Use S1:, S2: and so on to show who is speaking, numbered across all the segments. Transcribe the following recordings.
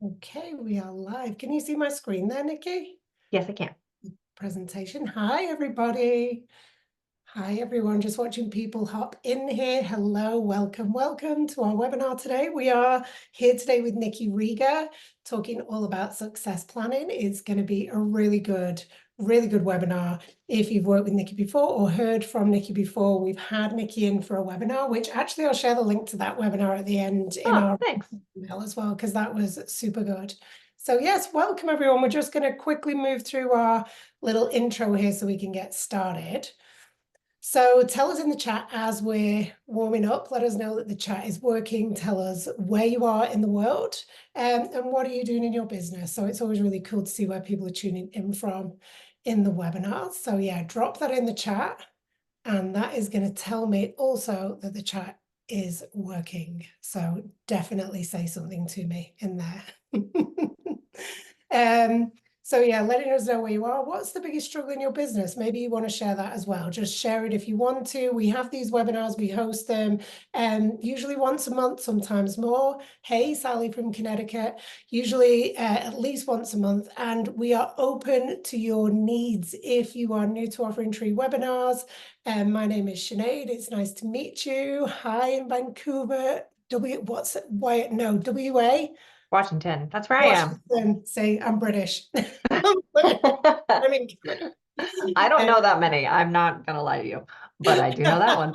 S1: Okay, we are live. Can you see my screen there, Nikki?
S2: Yes, I can.
S1: Presentation. Hi, everybody. Hi, everyone. Just watching people hop in here. Hello, welcome to our webinar today. We are here today with Niki Riga, talking all about success planning. It's going to be a really good webinar. If you've worked with Niki before or heard from Niki before, we've had Niki in for a webinar, which actually I'll share the link to that webinar at the end in
S2: Oh,
S1: our
S2: thanks.
S1: email as well, because that was super good. So yes, welcome everyone. We're just going to quickly move through our little intro here so we can get started. So tell us in the chat as we're warming up, let us know that the chat is working. Tell us where you are in the world and what are you doing in your business. So it's always really cool to see where people are tuning in from in the webinar. So yeah, drop that in the chat and that is going to tell me also that the chat is working. So definitely say something to me in there. So yeah, letting us know where you are. What's the biggest struggle in your business? Maybe you want to share that as well. Just share it if you want to. We have these webinars, we host them usually once a month, sometimes more. Hey, Sally from Connecticut, usually at least once a month. And we are open to your needs. If you are new to Offering Tree webinars, my name is Sinead. It's nice to meet you. Hi in Vancouver. WA?
S2: Washington. That's where I am.
S1: Washington. Say, I'm British. I'm in Canada.
S2: I don't know that many. I'm not gonna lie to you, but I do know that one.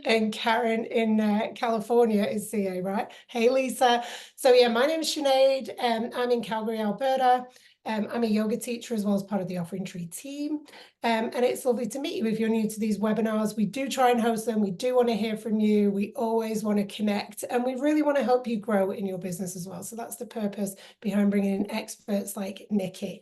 S1: And Karen in California is CA, right? Hey, Lisa. So yeah, my name is Sinead. I'm in Calgary, Alberta. I'm a yoga teacher as well as part of the Offering Tree team. And it's lovely to meet you if you're new to these webinars. We do try and host them. We do want to hear from you. We always want to connect and we really want to help you grow in your business as well. So that's the purpose behind bringing in experts like Niki.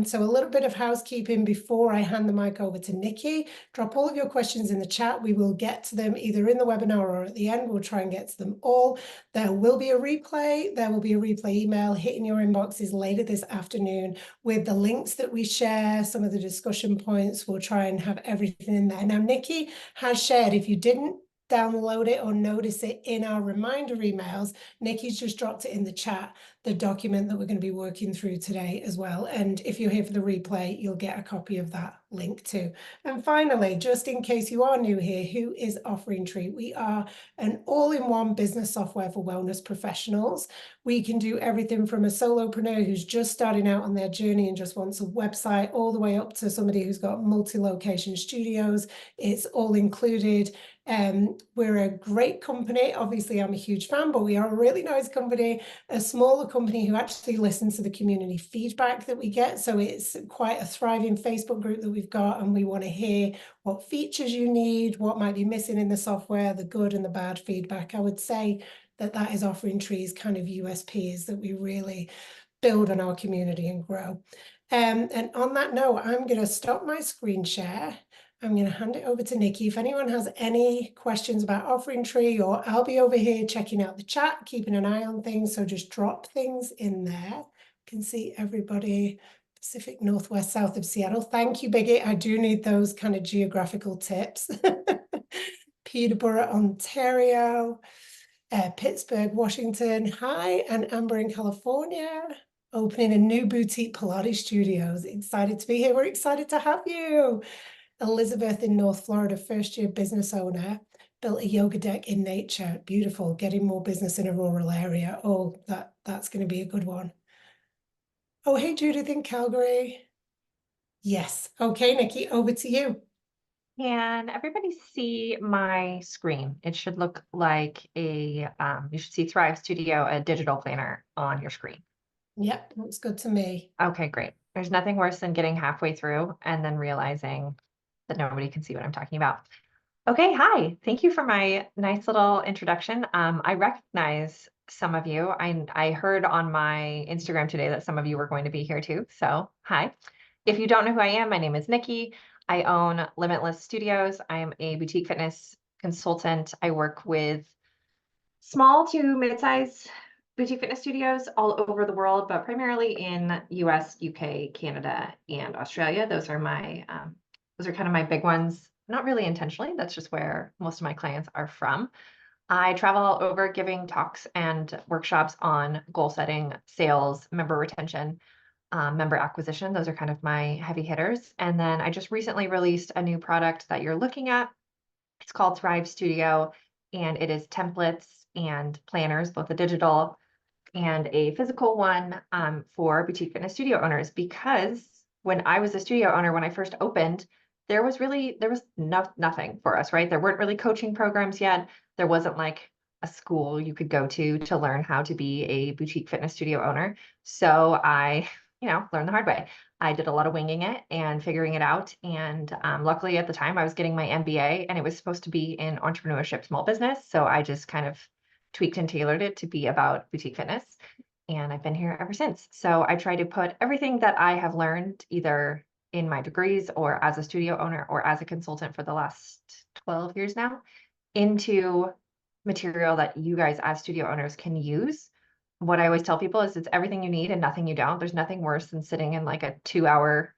S1: So a little bit of housekeeping before I hand the mic over to Niki. Drop all of your questions in the chat. We will get to them either in the webinar or at the end. We'll try and get to them all. There will be a replay. There will be a replay email hitting your inboxes later this afternoon with the links that we share, some of the discussion points. We'll try and have everything in there. Now, Niki has shared, if you didn't download it or notice it in our reminder emails, Niki's just dropped it in the chat, the document that we're going to be working through today as well. And if you're here for the replay, you'll get a copy of that link too. And finally, just in case you are new here, who is Offering Tree? We are an all-in-one business software for wellness professionals. We can do everything from a solopreneur who's just starting out on their journey and just wants a website, all the way up to somebody who's got multi-location studios. It's all included. We're a great company. Obviously, I'm a huge fan, but we are a really nice company, a smaller company who actually listens to the community feedback that we get. So it's quite a thriving Facebook group that we've got, and we want to hear what features you need, what might be missing in the software, the good and the bad feedback. I would say that is Offering Tree's kind of USP, is that we really build on our community and grow. And on that note, I'm going to stop my screen share. I'm going to hand it over to Niki. If anyone has any questions about Offering Tree, or I'll be over here checking out the chat, keeping an eye on things. So just drop things in there. You can see everybody Pacific Northwest, south of Seattle. Thank you, Biggie. I do need those kind of geographical tips. Peterborough, Ontario, Pittsburgh, Washington. Hi, and Amber in California. Opening a new boutique Pilates studios. Excited to be here. We're excited to have you. Elizabeth in North Florida, first-year business owner, built a yoga deck in nature. Beautiful. Getting more business in a rural area. Oh, that's going to be a good one. Oh, hey, Judith in Calgary. Yes. Okay, Niki, over to you.
S2: Can everybody see my screen? It should look like you should see Thrive Studio, a digital planner on your screen.
S1: Yep, looks good to me.
S2: Okay, great. There's nothing worse than getting halfway through and then realizing that nobody can see what I'm talking about. Okay, hi. Thank you for my nice little introduction. I recognize some of you. I heard on my Instagram today that some of you were going to be here too. So hi. If you don't know who I am, my name is Niki. I own Limitless Studios. I am a boutique fitness consultant. I work with small to mid-size boutique fitness studios all over the world, but primarily in US, UK, Canada, and Australia. Those are kind of my big ones. Not really intentionally. That's just where most of my clients are from. I travel all over giving talks and workshops on goal setting, sales, member retention, member acquisition. Those are kind of my heavy hitters. And then I just recently released a new product that you're looking at. It's called Thrive Studio, and it is templates and planners, both a digital and a physical one, for boutique fitness studio owners. Because when I was a studio owner, when I first opened, there was nothing for us, right? There weren't really coaching programs yet. There wasn't like a school you could go to learn how to be a boutique fitness studio owner. So I, learned the hard way. I did a lot of winging it and figuring it out. And luckily at the time I was getting my MBA, and it was supposed to be in entrepreneurship, small business. So I just kind of tweaked and tailored it to be about boutique fitness. And I've been here ever since. So I try to put everything that I have learned either in my degrees or as a studio owner or as a consultant for the last 12 years now into material that you guys as studio owners can use. What I always tell people is it's everything you need and nothing you don't. There's nothing worse than sitting in like a 2 hour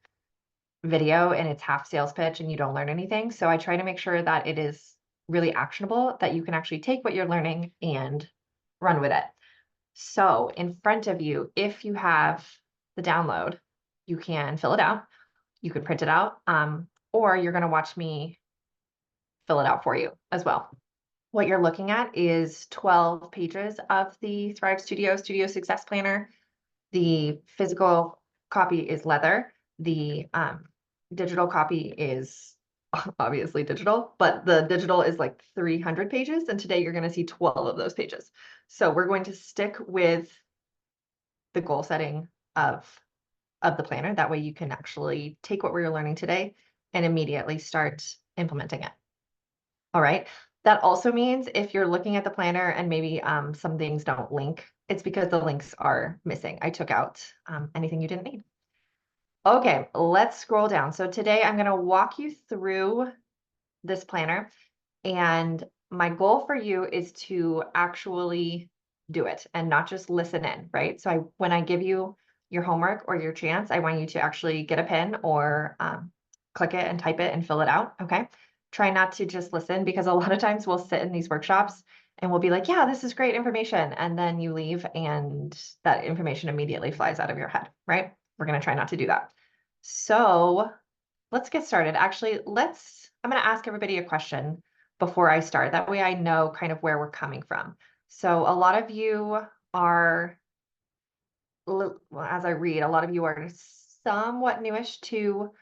S2: video and it's half sales pitch and you don't learn anything. So I try to make sure that it is really actionable, that you can actually take what you're learning and run with it. So in front of you, if you have the download, you can fill it out. You could print it out, or you're going to watch me fill it out for you as well. What you're looking at is 12 pages of the Thrive Studio Studio Success Planner. The physical copy is leather. The digital copy is obviously digital, but the digital is like 300 pages. And today you're going to see 12 of those pages. So we're going to stick with the goal setting of the planner. That way you can actually take what we're learning today and immediately start implementing it. All right. That also means if you're looking at the planner and maybe some things don't link, it's because the links are missing. I took out anything you didn't need. Okay, let's scroll down. So today I'm going to walk you through this planner, and my goal for you is to actually do it and not just listen in, right? So when I give you your homework or your chance, I want you to actually get a pen or click it and type it and fill it out, okay? Try not to just listen, because a lot of times we'll sit in these workshops and we'll be like, yeah, this is great information. And then you leave and that information immediately flies out of your head, right? We're going to try not to do that. So let's get started. Actually, I'm going to ask everybody a question before I start. That way I know kind of where we're coming from. So a lot of you are, well, as I read, a lot of you are somewhat newish to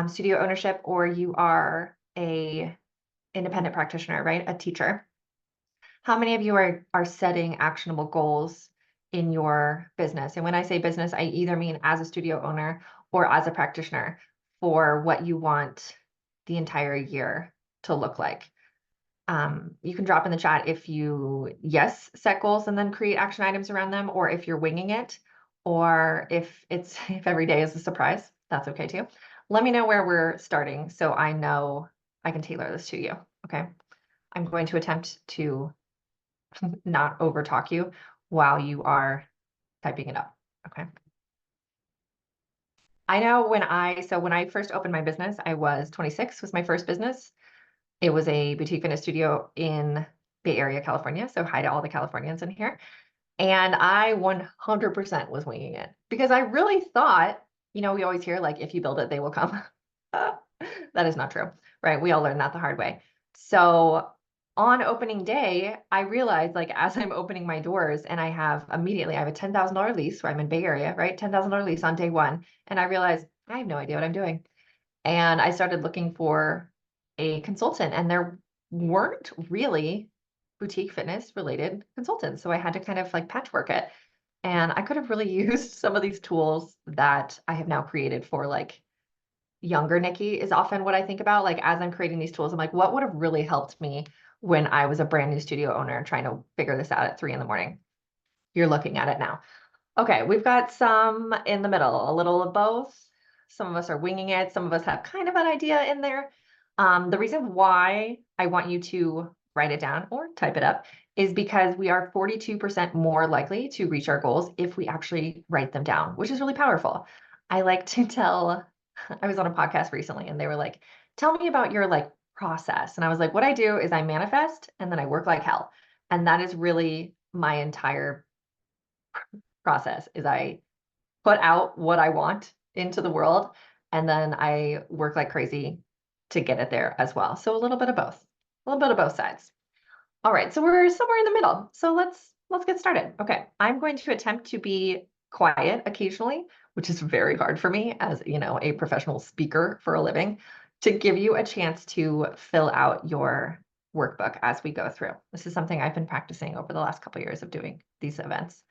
S2: studio ownership, or you are a independent practitioner, right? A teacher. How many of you are setting actionable goals in your business? And when I say business, I either mean as a studio owner or as a practitioner, for what you want the entire year to look like. You can drop in the chat if you, yes, set goals and then create action items around them, or if you're winging it, or if every day is a surprise, that's okay too. Let me know where we're starting so I know I can tailor this to you. Okay. I'm going to attempt to not over talk you while you are typing it up. Okay. I know when I first opened my business, I was 26, was my first business. It was a boutique fitness studio in Bay Area, California. So hi to all the Californians in here. And I 100% was winging it, because I really thought, we always hear like, if you build it, they will come. That is not true, right? We all learned that the hard way. So on opening day, I realized, like, as I'm opening my doors and I have a $10,000 lease where I'm in Bay Area, right? $10,000 lease on day one. And I realized I have no idea what I'm doing. And I started looking for a consultant, and there weren't really boutique fitness related consultants. So I had to kind of like patchwork it. And I could have really used some of these tools that I have now created for like younger Niki, is often what I think about. Like, as I'm creating these tools, I'm like, what would have really helped me when I was a brand new studio owner trying to figure this out at 3 a.m? You're looking at it now. Okay, we've got some in the middle, a little of both. Some of us are winging it. Some of us have kind of an idea in there. The reason why I want you to write it down or type it up is because we are 42% more likely to reach our goals if we actually write them down, which is really powerful. I like to I was on a podcast recently and they were like, tell me about your like process. And I was like, what I do is I manifest and then I work like hell. And that is really my entire process is I put out what I want into the world, and then I work like crazy to get it there as well. So a little bit of both, a little bit of both sides. All right, so we're somewhere in the middle. So let's get started. Okay, I'm going to attempt to be quiet occasionally, which is very hard for me as, a professional speaker for a living, to give you a chance to fill out your workbook as we go through. This is something I've been practicing over the last couple of years of doing these events.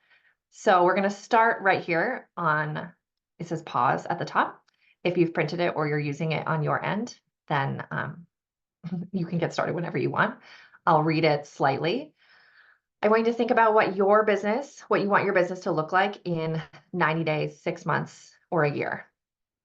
S2: So we're going to start right here on, it says pause at the top. If you've printed it or you're using it on your end, then you can get started whenever you want. I'll read it slightly. I want you to think about what you want your business to look like in 90 days, 6 months, or a year.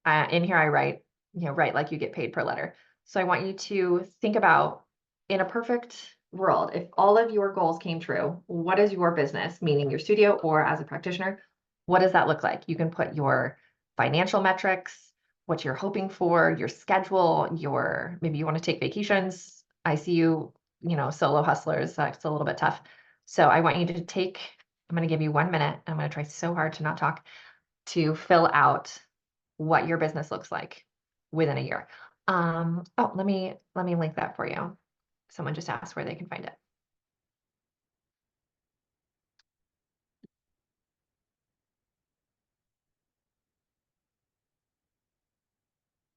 S2: In here I write, write like you get paid per letter. So I want you to think about, in a perfect world, if all of your goals came true, what is your business, meaning your studio or as a practitioner, what does that look like? You can put your financial metrics, what you're hoping for, your schedule, maybe you want to take vacations. I see you, solo hustlers, that's a little bit tough. So I want you to I'm going to give you 1 minute. I'm going to try so hard to not talk, to fill out what your business looks like within a year. Oh, let me link that for you. Someone just asked where they can find it.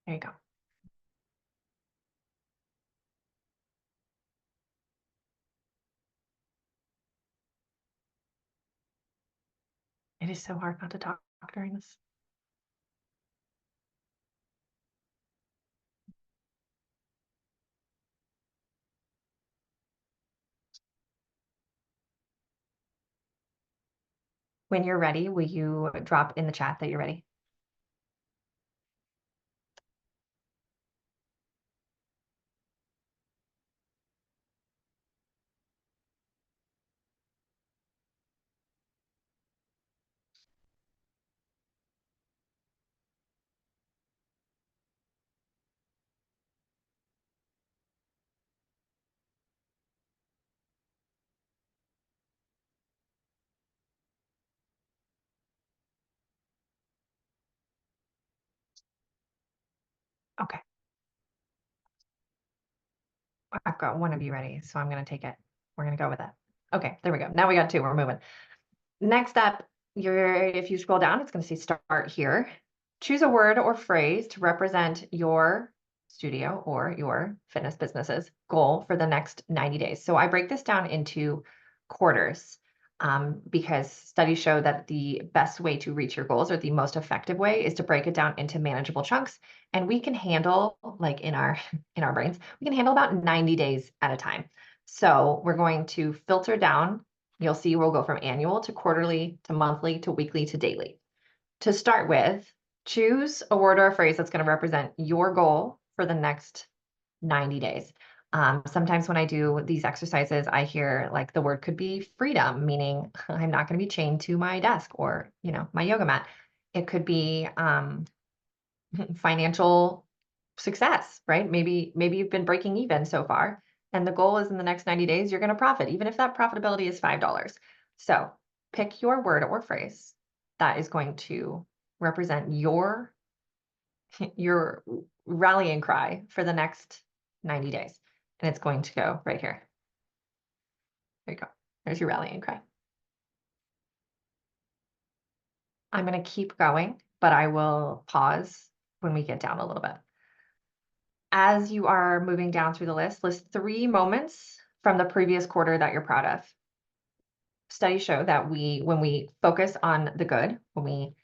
S2: There you go. It is so hard not to talk during this. When you're ready, will you drop in the chat that you're ready? Okay. I've got one of you ready, so I'm going to take it. We're going to go with it. Okay, there we go. Now we got two. We're moving. Next up, if you scroll down, it's going to say start here. Choose a word or phrase to represent your studio or your fitness business's goal for the next 90 days. So I break this down into quarters because studies show that the best way to reach your goals, or the most effective way, is to break it down into manageable chunks. And we can handle, like in our brains, we can handle about 90 days at a time. So we're going to filter down. You'll see we'll go from annual to quarterly to monthly to weekly to daily. To start with, choose a word or a phrase that's going to represent your goal for the next 90 days. Sometimes when I do these exercises, I hear like the word could be freedom, meaning I'm not going to be chained to my desk or, my yoga mat. It could be financial success, right? Maybe you've been breaking even so far, and the goal is in the next 90 days, you're going to profit, even if that profitability is $5. So pick your word or phrase that is going to represent your rallying cry for the next 90 days. And it's going to go right here. There you go. There's your rallying cry. I'm going to keep going, but I will pause when we get down a little bit. As you are moving down through the list 3 moments from the previous quarter that you're proud of. Studies show that when we focus on the good, when we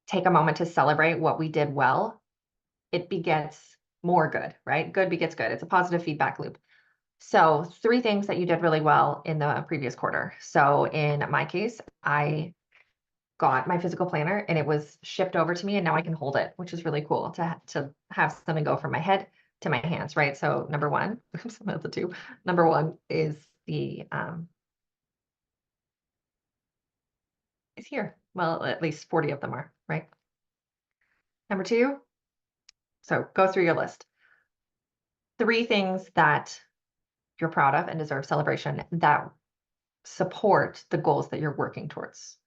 S2: take a moment to celebrate what we did well, it begets more good, right? Good begets good. It's a positive feedback loop. So 3 things that you did really well in the previous quarter. So in my case, I got my physical planner and it was shipped over to me, and now I can hold it, which is really cool to have something go from my head to my hands, right? So number 1, oops, that's a 2. Number 1 is is here. Well, at least 40 of them are, right? Number 2, so go through your list. 3 things that you're proud of and deserve celebration that support the goals that you're working towards.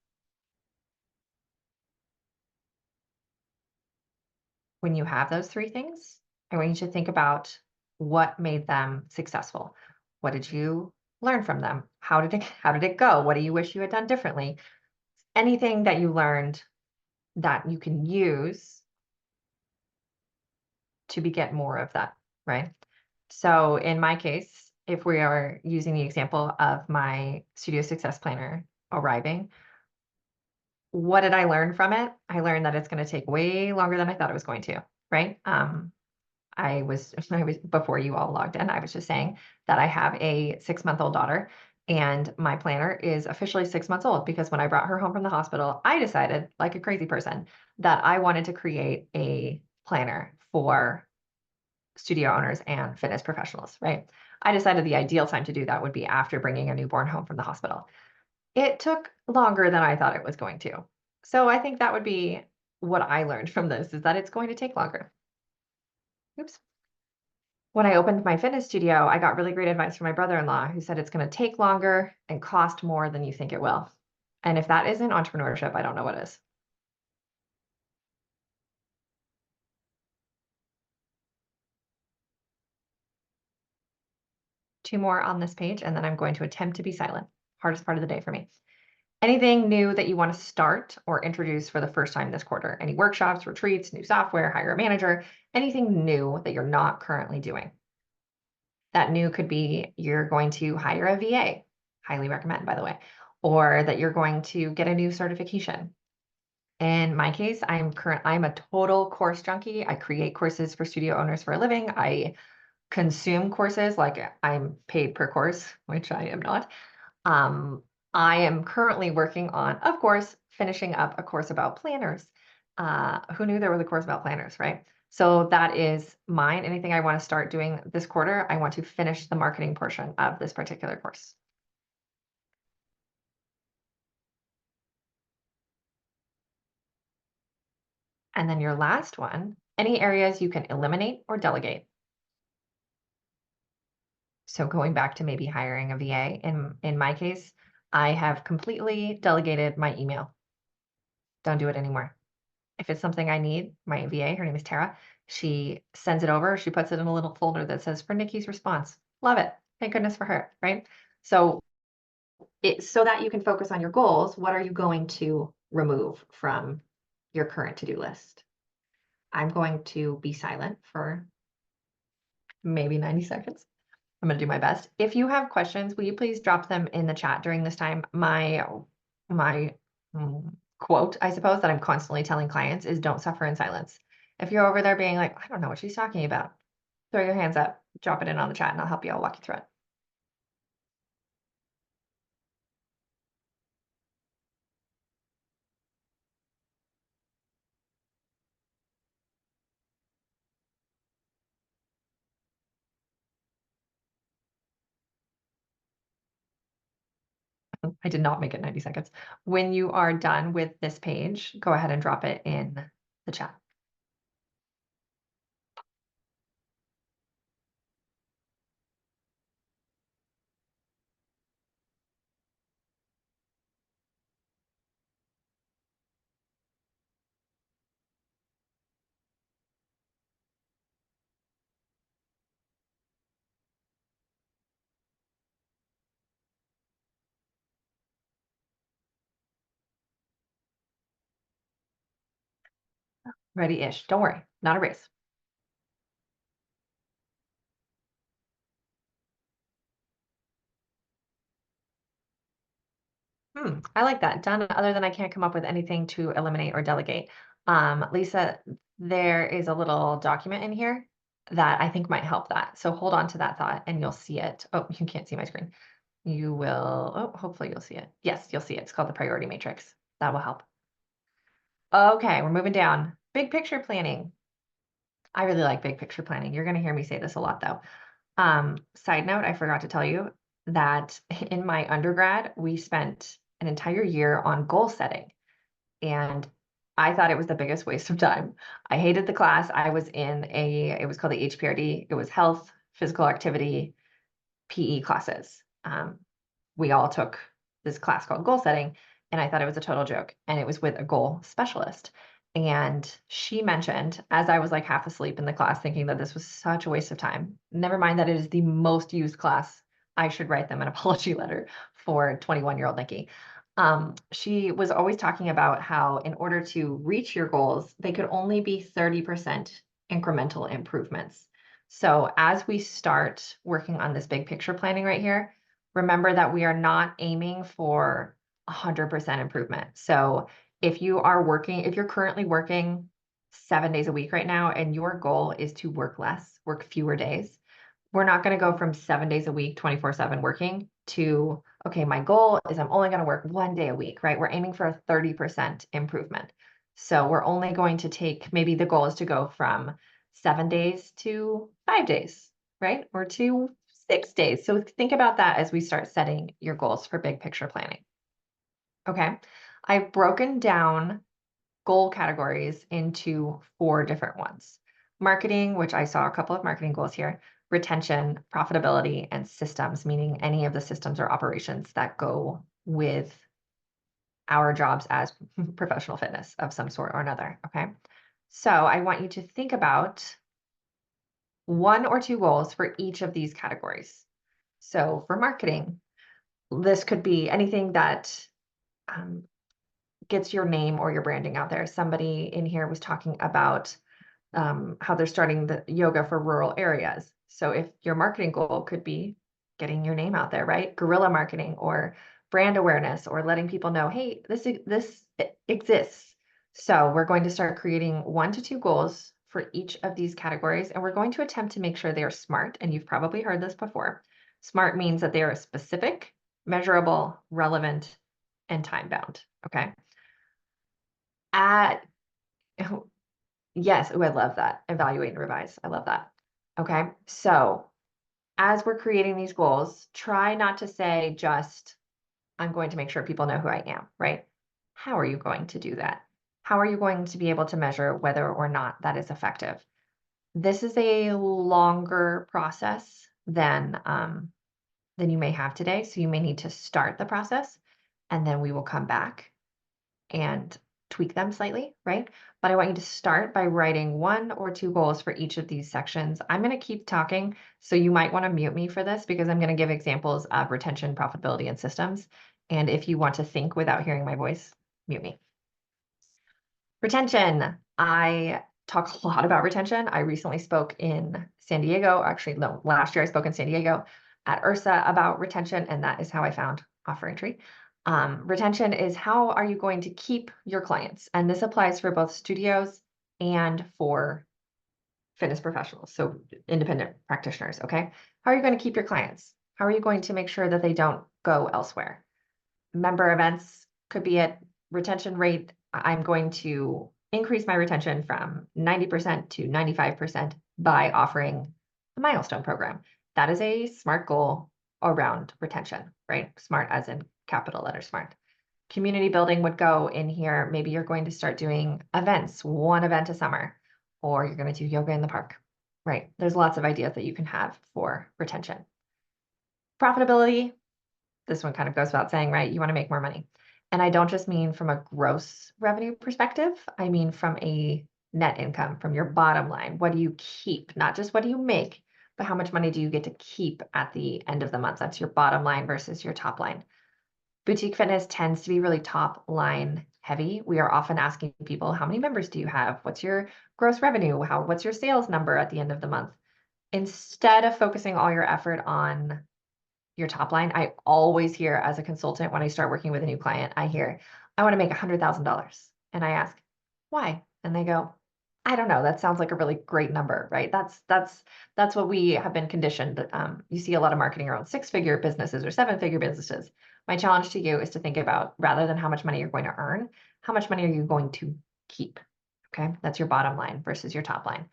S2: When you have those three things, I want you to think about what made them successful. What did you learn from them? How did it go? What do you wish you had done differently? Anything that you learned that you can use to get more of that, right? So in my case, if we are using the example of my studio success planner arriving, what did I learn from it? I learned that it's going to take way longer than I thought it was going to, right? I was before you all logged in, I was just saying that I have a 6-month-old daughter, and my planner is officially 6 months old because when I brought her home from the hospital, I decided, like a crazy person, that I wanted to create a planner for studio owners and fitness professionals, right? I decided the ideal time to do that would be after bringing a newborn home from the hospital. It took longer than I thought it was going to. So I think that would be what I learned from this, is that it's going to take longer. Oops. When I opened my fitness studio, I got really great advice from my brother-in-law who said it's going to take longer and cost more than you think it will. And if that isn't entrepreneurship, I don't know what is. Two more on this page, and then I'm going to attempt to be silent. Hardest part of the day for me. Anything new that you want to start or introduce for the first time this quarter? Any workshops, retreats, new software, hire a manager, anything new that you're not currently doing? That new could be you're going to hire a VA, highly recommend, by the way, or that you're going to get a new certification. In my case, I'm a total course junkie. I create courses for studio owners for a living. I consume courses like I'm paid per course, which I am not. Um, I am currently working on, of course, finishing up a course about planners. Who knew there was a course about planners, right? So that is mine. Anything I want to start doing this quarter, I want to finish the marketing portion of this particular course. And then your last one, any areas you can eliminate or delegate. So going back to maybe hiring a VA, in my case, I have completely delegated my email. Don't do it anymore. If it's something I need, my VA, her name is Tara, she sends it over. She puts it in a little folder that says for Niki's response. Love it. Thank goodness for her, right? So so that you can focus on your goals, what are you going to remove from your current to-do list? I'm going to be silent for maybe 90 seconds. I'm going to do my best. If you have questions, will you please drop them in the chat during this time? My quote, I suppose, that I'm constantly telling clients is don't suffer in silence. If you're over there being like, I don't know what she's talking about, throw your hands up, drop it in on the chat, and I'll help you. I'll walk you through it. I did not make it 90 seconds. When you are done with this page, go ahead and drop it in the chat. Ready-ish. Don't worry, not a race. I like that. Done other than I can't come up with anything to eliminate or delegate. Lisa, there is a little document in here that I think might help that. So hold on to that thought and you'll see it. Oh, you can't see my screen. You will, oh, hopefully you'll see it. Yes, you'll see it. It's called the priority matrix. That will help. Okay, we're moving down. Big picture planning. I really like big picture planning. You're going to hear me say this a lot though. Side note, I forgot to tell you that in my undergrad, we spent an entire year on goal setting. And I thought it was the biggest waste of time. I hated the class. I was in it was called the HPRD. It was health, physical activity, PE classes. We all took this class called goal setting, and I thought it was a total joke. And it was with a goal specialist. And she mentioned, as I was like half asleep in the class, thinking that this was such a waste of time, never mind that it is the most used class. I should write them an apology letter for 21-year-old Niki. She was always talking about how in order to reach your goals, they could only be 30% incremental improvements. So as we start working on this big picture planning right here, remember that we are not aiming for 100% improvement. So if you're currently working 7 days a week right now, and your goal is to work less, work fewer days, we're not going to go from 7 days a week, 24/7 working to, okay, my goal is I'm only going to work 1 day a week, right? We're aiming for a 30% improvement. So we're only going to take, maybe the goal is to go from 7 days to 5 days, right? Or to 6 days. So think about that as we start setting your goals for big picture planning. Okay. I've broken down goal categories into 4 different ones. Marketing, which I saw a couple of marketing goals here, retention, profitability, and systems, meaning any of the systems or operations that go with our jobs as professional fitness of some sort or another. Okay. So I want you to think about 1 or 2 goals for each of these categories. So for marketing, this could be anything that um, gets your name or your branding out there. Somebody in here was talking about how they're starting the yoga for rural areas. So if your marketing goal could be getting your name out there, right? Guerrilla marketing or brand awareness or letting people know, hey, this exists. So we're going to start creating 1 to 2 goals for each of these categories, and we're going to attempt to make sure they are SMART. And you've probably heard this before. SMART means that they are specific, measurable, relevant, and time bound. Okay. At Yes, oh, I love that. Evaluate and revise. I love that. Okay. So as we're creating these goals, try not to say just, I'm going to make sure people know who I am, right? How are you going to do that? How are you going to be able to measure whether or not that is effective? This is a longer process than you may have today. So you may need to start the process, and then we will come back and tweak them slightly, right? But I want you to start by writing 1 or 2 goals for each of these sections. I'm going to keep talking, so you might want to mute me for this because I'm going to give examples of retention, profitability, and systems. And if you want to think without hearing my voice, mute me. Retention. I talk a lot about retention. I recently spoke in San Diego. Actually, no, last year I spoke in San Diego at URSA about retention, and that is how I found Offer Entry. Retention is how are you going to keep your clients? And this applies for both studios and for fitness professionals, so independent practitioners, okay? How are you going to keep your clients? How are you going to make sure that they don't go elsewhere? Member events could be at retention rate. I'm going to increase my retention from 90% to 95% by offering a milestone program. That is a SMART goal around retention, right? SMART as in capital letter SMART. Community building would go in here. Maybe you're going to start doing events, 1 event a summer, or you're going to do yoga in the park, right? There's lots of ideas that you can have for retention. Profitability, this one kind of goes without saying, right? You want to make more money. And I don't just mean from a gross revenue perspective. I mean from a net income, from your bottom line. What do you keep? Not just what do you make, but how much money do you get to keep at the end of the month? That's your bottom line versus your top line. Boutique fitness tends to be really top line heavy. We are often asking people, how many members do you have? What's your gross revenue? What's your sales number at the end of the month? Instead of focusing all your effort on your top line, I always hear as a consultant when I start working with a new client, I hear, I want to make $100,000. And I ask, why? And they go, I don't know. That sounds like a really great number, right? That's what we have been conditioned. You see a lot of marketing around 6-figure businesses or 7-figure businesses. My challenge to you is to think about, rather than how much money you're going to earn, how much money are you going to keep? Okay, that's your bottom line versus your top line.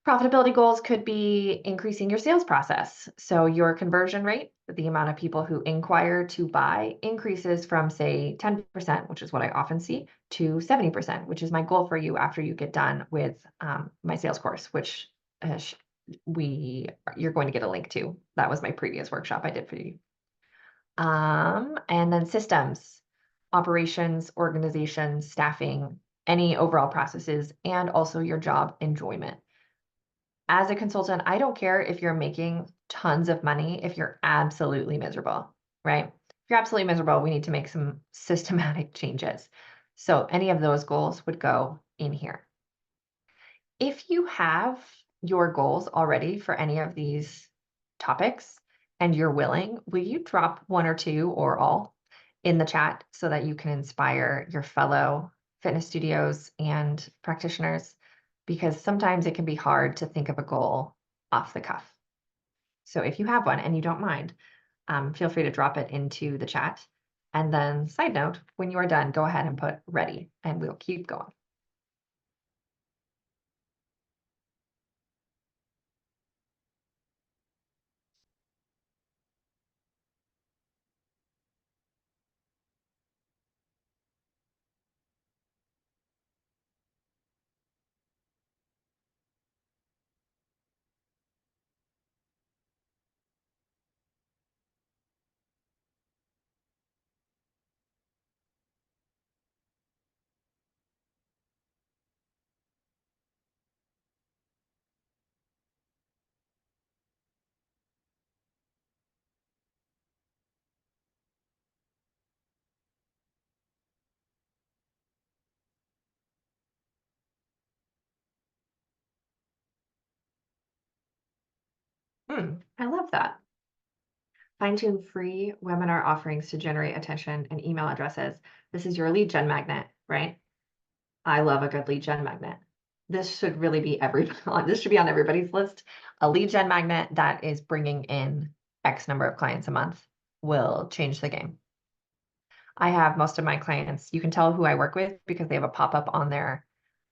S2: Profitability goals could be increasing your sales process. So your conversion rate, the amount of people who inquire to buy, increases from, say, 10%, which is what I often see, to 70%, which is my goal for you after you get done with my sales course, which you're going to get a link to. That was my previous workshop I did for you. And then systems, operations, organization, staffing, any overall processes, and also your job enjoyment. As a consultant, I don't care if you're making tons of money, if you're absolutely miserable, right? If you're absolutely miserable, we need to make some systematic changes. So any of those goals would go in here. If you have your goals already for any of these topics and you're willing, will you drop one or two or all in the chat so that you can inspire your fellow fitness studios and practitioners? Because sometimes it can be hard to think of a goal off the cuff. So if you have one and you don't mind, feel free to drop it into the chat. And then side note, when you are done, go ahead and put ready and we'll keep going. I love that. Fine-tune free webinar offerings to generate attention and email addresses. This is your lead gen magnet, right? I love a good lead gen magnet. This should really be this should be on everybody's list. A lead gen magnet that is bringing in X number of clients a month will change the game. I have most of my clients, you can tell who I work with because they have a pop-up on their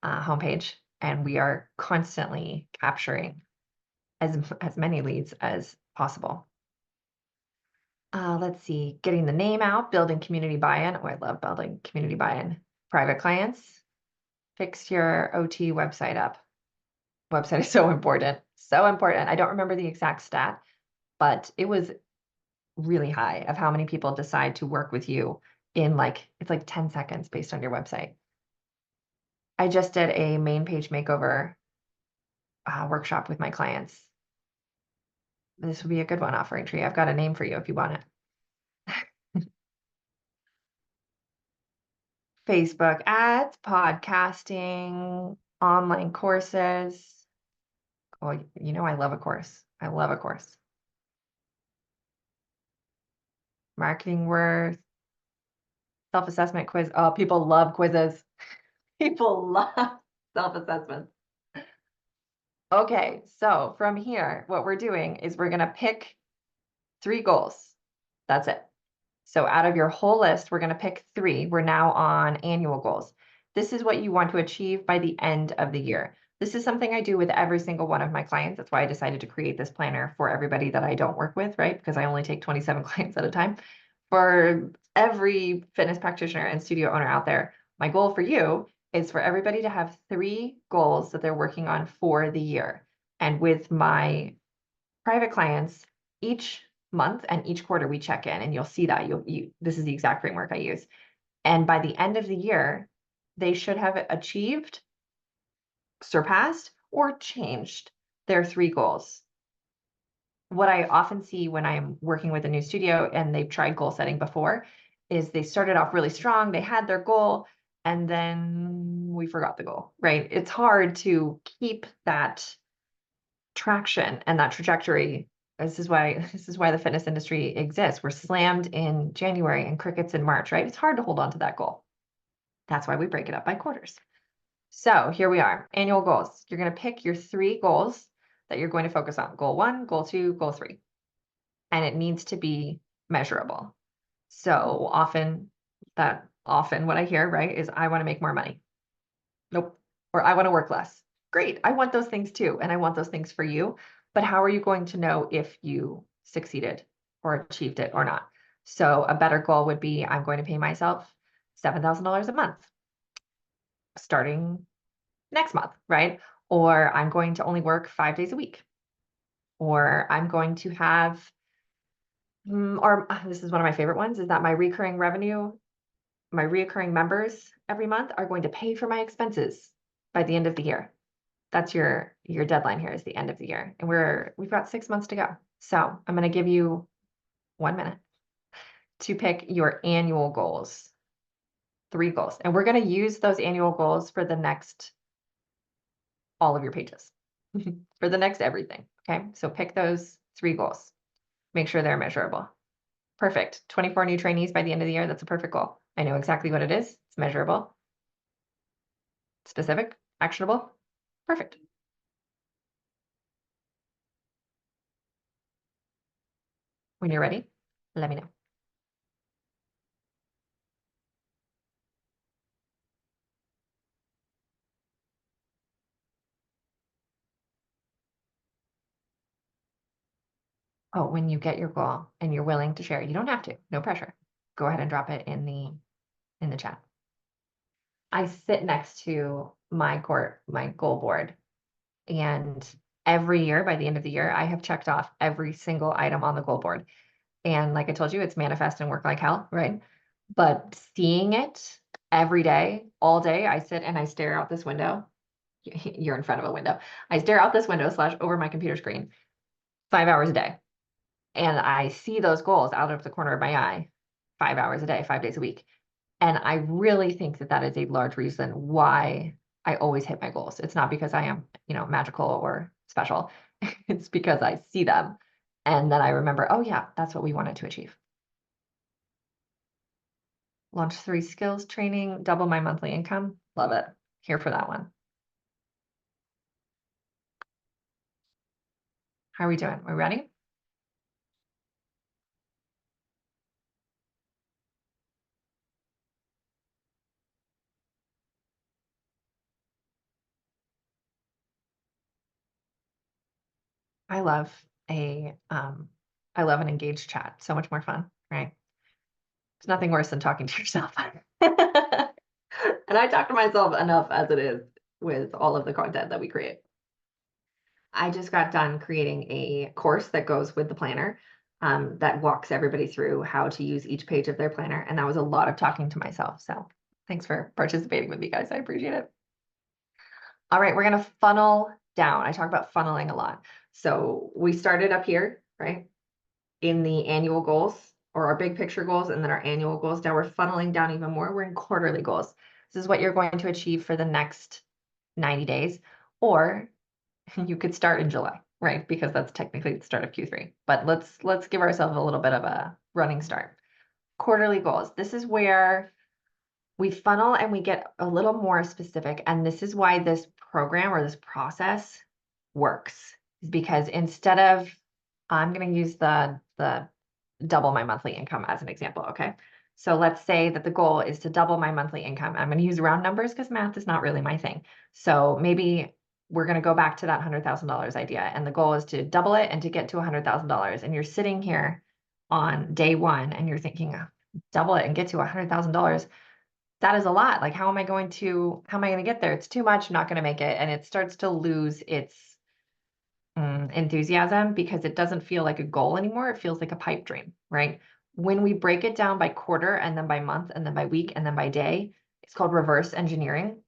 S2: homepage, and we are constantly capturing as many leads as possible. Let's see, getting the name out, building community buy-in. Oh, I love building community buy-in. Private clients, fix your OT website up. Website is so important, so important. I don't remember the exact stat, but it was really high of how many people decide to work with you in it's like 10 seconds based on your website. I just did a main page makeover workshop with my clients. This would be a good one, offering tree. I've got a name for you if you want it. Facebook ads, podcasting, online courses. Oh, I love a course. I love a course. Marketing worth, self-assessment quiz. Oh, people love quizzes. People love self-assessments. Okay, so from here, what we're doing is we're going to pick 3 goals. That's it. So out of your whole list, we're going to pick 3. We're now on annual goals. This is what you want to achieve by the end of the year. This is something I do with every single one of my clients. That's why I decided to create this planner for everybody that I don't work with, right? Because I only take 27 clients at a time. For every fitness practitioner and studio owner out there, my goal for you is for everybody to have 3 goals that they're working on for the year. And with my private clients, each month and each quarter we check in, and you'll see that this is the exact framework I use. And by the end of the year, they should have achieved, surpassed, or changed their 3 goals. What I often see when I'm working with a new studio and they've tried goal setting before is they started off really strong, they had their goal, and then we forgot the goal, right? It's hard to keep that traction and that trajectory. This is why the fitness industry exists. We're slammed in January and crickets in March, right? It's hard to hold on to that goal. That's why we break it up by quarters. So here we are, annual goals. You're going to pick your 3 goals that you're going to focus on. Goal 1, goal 2, goal 3. And it needs to be measurable. So often what I hear, right, is I want to make more money. Nope. Or I want to work less. Great. I want those things too. And I want those things for you. But how are you going to know if you succeeded or achieved it or not? So a better goal would be I'm going to pay myself $7,000 a month starting next month, right? Or I'm going to only work 5 days a week. or I'm going to have, or this is one of my favorite ones, is that my recurring revenue, my reoccurring members every month are going to pay for my expenses by the end of the year. That's your deadline here is the end of the year. And we've got 6 months to go. So I'm going to give you 1 minute to pick your annual goals, 3 goals. And we're going to use those annual goals for the next, all of your pages, for the next everything. Okay. So pick those 3 goals. Make sure they're measurable. Perfect. 24 new trainees by the end of the year. That's a perfect goal. I know exactly what it is. It's measurable, specific, actionable. Perfect. When you're ready, let me know. Oh, when you get your goal and you're willing to share, you don't have to, no pressure. Go ahead and drop it in the chat. I sit next to my goal board, and every year by the end of the year, I have checked off every single item on the goal board. And like I told you, it's manifest and work like hell, right? But seeing it every day, all day, I sit and I stare out this window. You're in front of a window. I stare out this window / over my computer screen 5 hours a day. And I see those goals out of the corner of my eye 5 hours a day, 5 days a week. And I really think that that is a large reason why I always hit my goals. It's not because I am, magical or special. It's because I see them. And then I remember, oh yeah, that's what we wanted to achieve. Launch 3 skills training, double my monthly income. Love it. Here for that one. How are we doing? We ready? I love I love an engaged chat. So much more fun, right? There's nothing worse than talking to yourself. And I talk to myself enough as it is with all of the content that we create. I just got done creating a course that goes with the planner, that walks everybody through how to use each page of their planner. And that was a lot of talking to myself. So thanks for participating with me, guys. I appreciate it. All right, we're going to funnel down. I talk about funneling a lot. So we started up here, right, in the annual goals or our big picture goals, and then our annual goals. Now we're funneling down even more. We're in quarterly goals. This is what you're going to achieve for the next 90 days, or you could start in July, right? Because that's technically the start of Q3. But let's give ourselves a little bit of a running start. Quarterly goals. This is where we funnel and we get a little more specific. And this is why this program or this process works, is because instead of, I'm going to use the double my monthly income as an example. Okay. So let's say that the goal is to double my monthly income. I'm going to use round numbers because math is not really my thing. So maybe we're going to go back to that $100,000 idea. And the goal is to double it and to get to $100,000. And you're sitting here on day 1 and you're thinking, oh, double it and get to $100,000. That is a lot. Like, how am I going to get there? It's too much. I'm not going to make it. And it starts to lose its enthusiasm because it doesn't feel like a goal anymore. It feels like a pipe dream, right? When we break it down by quarter and then by month and then by week and then by day, it's called reverse engineering.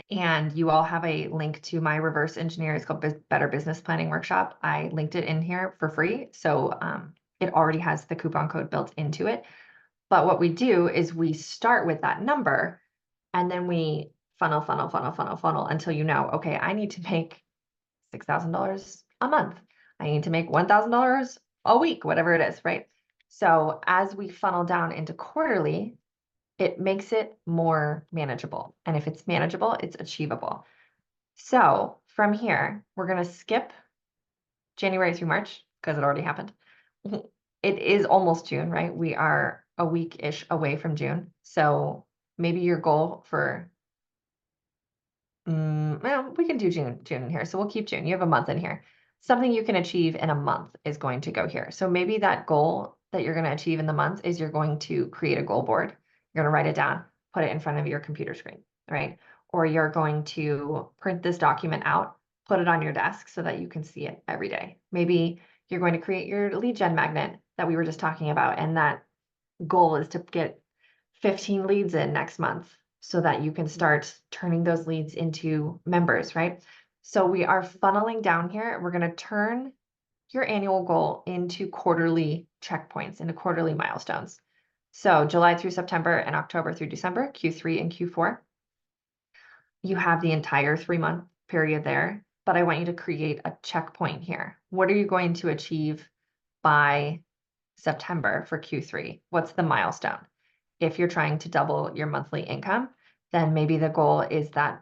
S2: And you all have a link to my reverse engineer. It's called Better Business Planning Workshop. I linked it in here for free. So it already has the coupon code built into it. But what we do is we start with that number and then we funnel until okay, I need to make $6,000 a month. I need to make $1,000 a week, whatever it is, right? So as we funnel down into quarterly, it makes it more manageable. And if it's manageable, it's achievable. So from here, we're going to skip January through March because it already happened. It is almost June, right? We are a week-ish away from June. So maybe your goal for, well, we can do June in here. So we'll keep June. You have a month in here. Something you can achieve in a month is going to go here. So maybe that goal that you're going to achieve in the month is you're going to create a goal board. You're going to write it down, put it in front of your computer screen, right? Or you're going to print this document out put it on your desk so that you can see it every day. Maybe you're going to create your lead gen magnet that we were just talking about, and that goal is to get 15 leads in next month so that you can start turning those leads into members, right? So we are funneling down here. We're going to turn your annual goal into quarterly checkpoints, into quarterly milestones. So July through September and October through December, Q3 and Q4. You have the entire 3-month period there, but I want you to create a checkpoint here. What are you going to achieve by September for Q3? What's the milestone? If you're trying to double your monthly income, then maybe the goal is that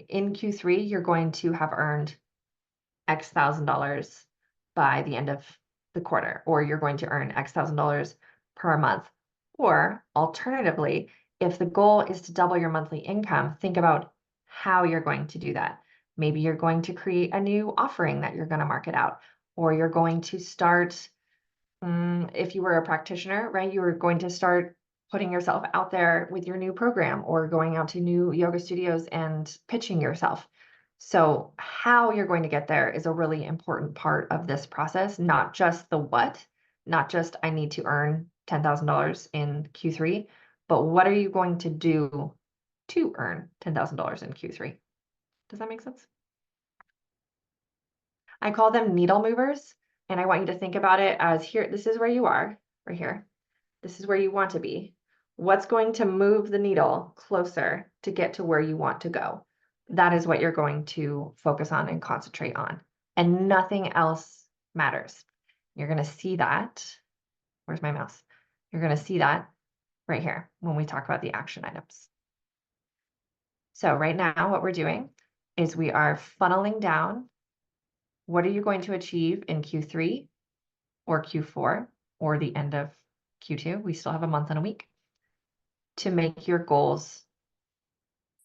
S2: in Q3, you're going to have earned X thousand dollars by the end of the quarter, or you're going to earn X thousand dollars per month. Or alternatively, if the goal is to double your monthly income, think about how you're going to do that. Maybe you're going to create a new offering that you're going to market out, or you're going to start, if you were a practitioner, right, you were going to start putting yourself out there with your new program, or going out to new yoga studios and pitching yourself. So how you're going to get there is a really important part of this process, not just the what, not just I need to earn $10,000 in Q3, but what are you going to do to earn $10,000 in Q3? Does that make sense? I call them needle movers, and I want you to think about it as here, this is where you are, right here. This is where you want to be. What's going to move the needle closer to get to where you want to go? That is what you're going to focus on and concentrate on, and nothing else matters. You're going to see that. Where's my mouse? You're going to see that right here when we talk about the action items. So right now, what we're doing is we are funneling down. What are you going to achieve in Q3 or Q4 or the end of Q2? We still have a month and a week to make your goals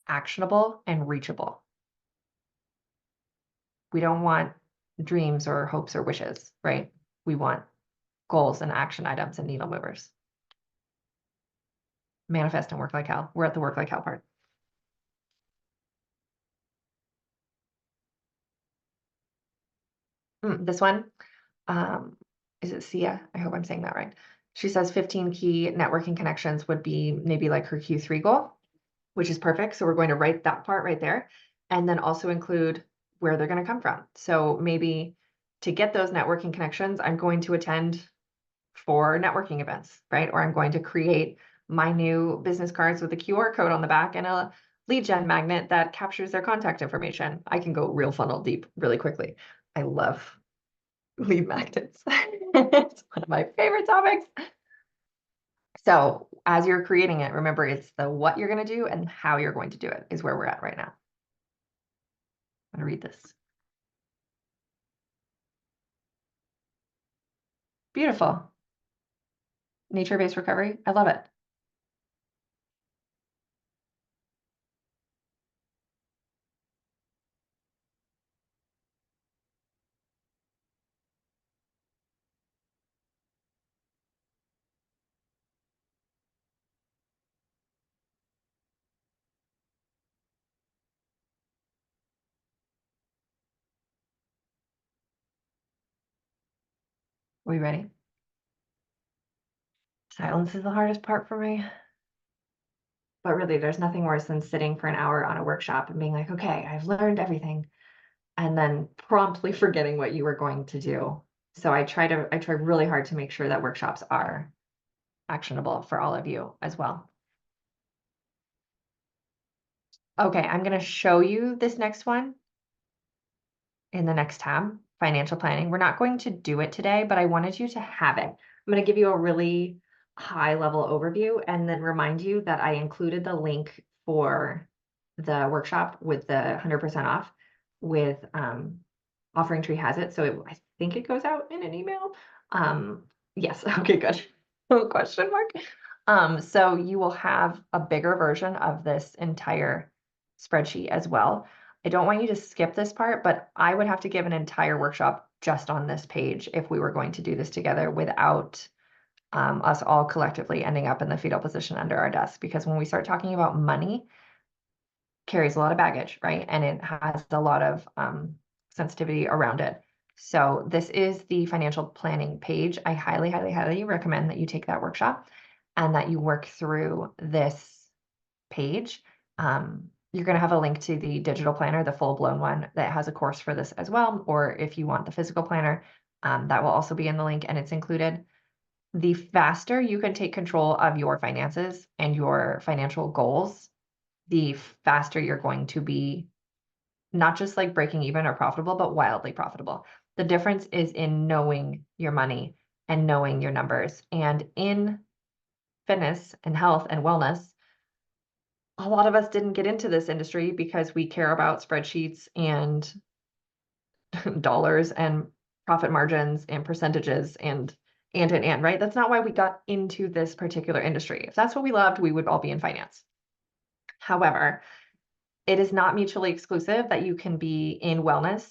S2: actionable and reachable. We don't want dreams or hopes or wishes, right? We want goals and action items and needle movers. Manifest and work like hell. We're at the work like hell part. This one, is it Sia? I hope I'm saying that right. She says 15 key networking connections would be maybe like her Q3 goal, which is perfect. So we're going to write that part right there, and then also include where they're going to come from. So maybe to get those networking connections, I'm going to attend 4 networking events, right? Or I'm going to create my new business cards with a QR code on the back and a lead gen magnet that captures their contact information. I can go real funnel deep really quickly. I love lead magnets. It's one of my favorite topics. So as you're creating it, remember it's the what you're going to do and how you're going to do it is where we're at right now. I'm going to read this. Beautiful. Nature-based recovery. I love it. Are we ready? Silence is the hardest part for me. But really, there's nothing worse than sitting for an hour on a workshop and being like, okay, I've learned everything, and then promptly forgetting what you were going to do. So I try really hard to make sure that workshops are actionable for all of you as well. Okay, I'm going to show you this next one in the next tab, financial planning. We're not going to do it today, but I wanted you to have it. I'm going to give you a really high level overview and then remind you that I included the link for the workshop with the 100% off with Offering Tree has it. So I think it goes out in an email. Yes. Okay, good. Question mark. So you will have a bigger version of this entire spreadsheet as well. I don't want you to skip this part, but I would have to give an entire workshop just on this page if we were going to do this together without us all collectively ending up in the fetal position under our desk. Because when we start talking about money, carries a lot of baggage, right? And it has a lot of sensitivity around it. So this is the financial planning page. I highly, highly, highly recommend that you take that workshop and that you work through this page. You're going to have a link to the digital planner, the full-blown one that has a course for this as well. Or if you want the physical planner, that will also be in the link and it's included. The faster you can take control of your finances and your financial goals, the faster you're going to be not just like breaking even or profitable, but wildly profitable. The difference is in knowing your money and knowing your numbers. And in fitness and health and wellness, a lot of us didn't get into this industry because we care about spreadsheets and dollars and profit margins and percentages and, right? That's not why we got into this particular industry. If that's what we loved, we would all be in finance. However, it is not mutually exclusive that you can be in wellness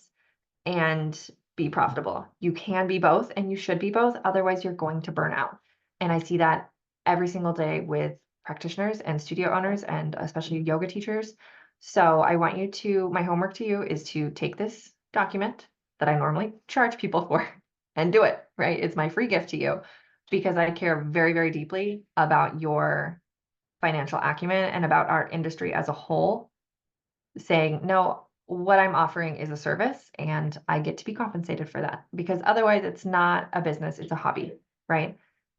S2: and be profitable. You can be both and you should be both. Otherwise, you're going to burn out. And I see that every single day with practitioners and studio owners and especially yoga teachers. So I want you to, my homework to you is to take this document that I normally charge people for and do it, right? It's my free gift to you because I care very, very deeply about your financial acumen and about our industry as a whole, saying, no, what I'm offering is a service and I get to be compensated for that, because otherwise it's not a business, it's a hobby, right?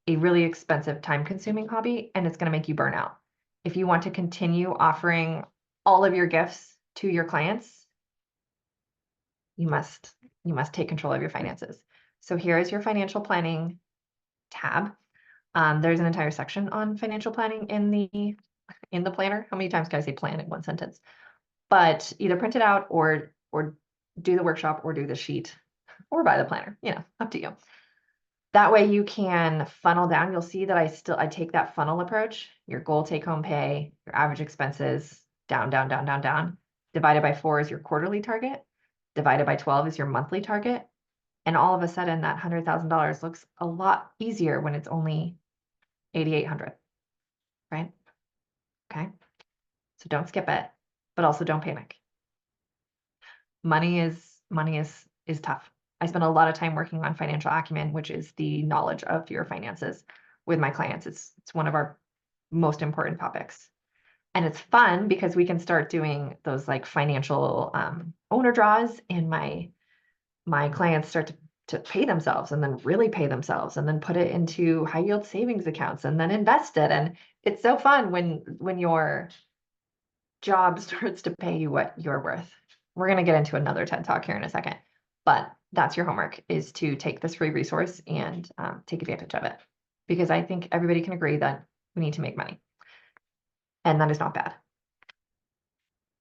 S2: A really expensive, time-consuming hobby, and it's going to make you burn out. If you want to continue offering all of your gifts to your clients, you must take control of your finances. So here is your financial planning tab. There's an entire section on financial planning in the planner. How many times can I say plan in one sentence? But either print it out or do the workshop or do the sheet or buy the planner, up to you. That way you can funnel down. You'll see that I take that funnel approach, your goal take home pay, your average expenses, down, down, down, down, down. Divided by 4 is your quarterly target. Divided by 12 is your monthly target. And all of a sudden that $100,000 looks a lot easier when it's only 8,800, right? Okay. So don't skip it, but also don't panic. Money is tough. I spend a lot of time working on financial acumen, which is the knowledge of your finances with my clients. It's one of our most important topics. And it's fun because we can start doing those like financial owner draws, and my clients start to pay themselves and then really pay themselves and then put it into high yield savings accounts and then invest it. And it's so fun when your job starts to pay you what you're worth. We're going to get into another TED Talk here in a second, but that's your homework, is to take this free resource and take advantage of it, because I think everybody can agree that we need to make money, and that is not bad.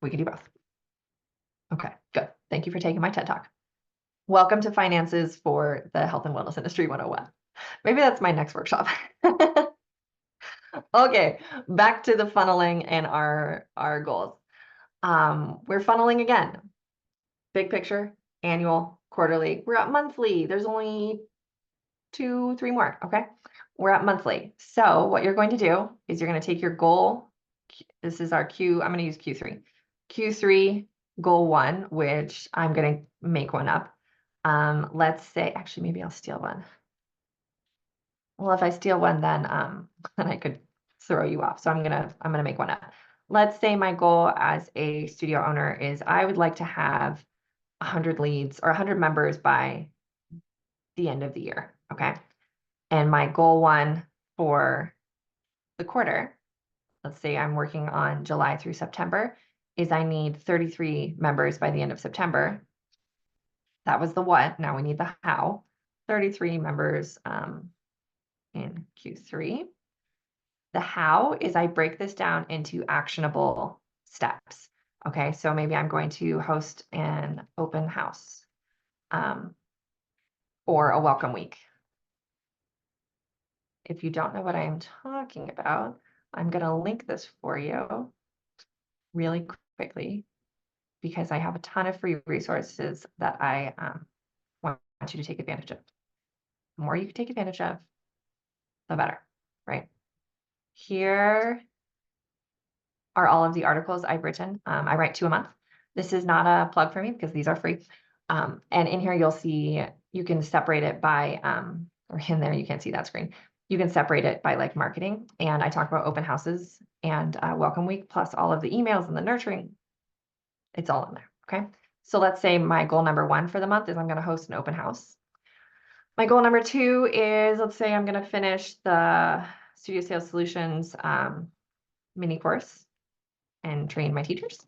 S2: We can do both. Okay, good. Thank you for taking my TED Talk. Welcome to Finances for the Health and Wellness Industry 101. Maybe that's my next workshop. Okay, back to the funneling and our goals. We're funneling again. Big picture, annual, quarterly. We're at monthly. There's only 2, 3 more. Okay. We're at monthly. So what you're going to do is you're going to take your goal. This is our Q. I'm going to use Q3. Q3 goal 1, which I'm going to make one up. Let's say, actually, maybe I'll steal one. Well, if I steal one, then I could throw you off. So I'm gonna make one up. Let's say my goal as a studio owner is I would like to have 100 leads or 100 members by the end of the year. Okay. And my goal 1 for the quarter, let's say I'm working on July through September, is I need 33 members by the end of September. That was the what. Now we need the how. 33 members in Q3. The how is I break this down into actionable steps. Okay, so maybe I'm going to host an open house or a welcome week. If you don't know what I'm talking about, I'm going to link this for you really quickly, because I have a ton of free resources that I want you to take advantage of. The more you can take advantage of, the better, right? Here are all of the articles I've written. I write 2 a month. This is not a plug for me because these are free. And in here, you'll see, you can separate it by, or in there, you can't see that screen. You can separate it by like marketing. And I talk about open houses and welcome week, plus all of the emails and the nurturing. It's all in there. Okay. So let's say my goal number 1 for the month is I'm going to host an open house. My goal number 2 is, let's say I'm going to finish the Studio Sales Solutions mini course and train my teachers.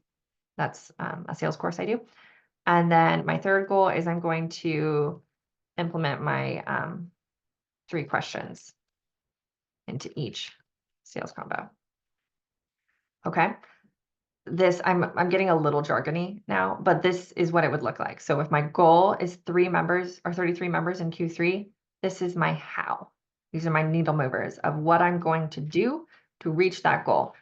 S2: That's a sales course I do. And then my 3rd goal is I'm going to implement my 3 questions into each sales combo. Okay. This, I'm getting a little jargony now, but this is what it would look like. So if my goal is 3 members or 33 members in Q3, this is my how. These are my needle movers of what I'm going to do to reach that goal.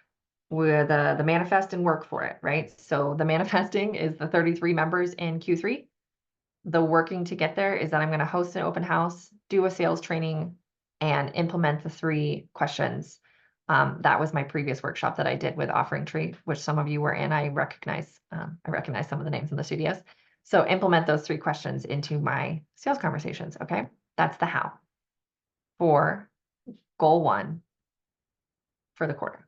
S2: With the manifest and work for it, right? So the manifesting is the 33 members in Q3. The working to get there is that I'm going to host an open house, do a sales training, and implement the 3 questions. That was my previous workshop that I did with Offering Tree, which some of you were in. I recognize some of the names in the studios. So implement those 3 questions into my sales conversations. Okay, that's the how for goal 1 for the quarter.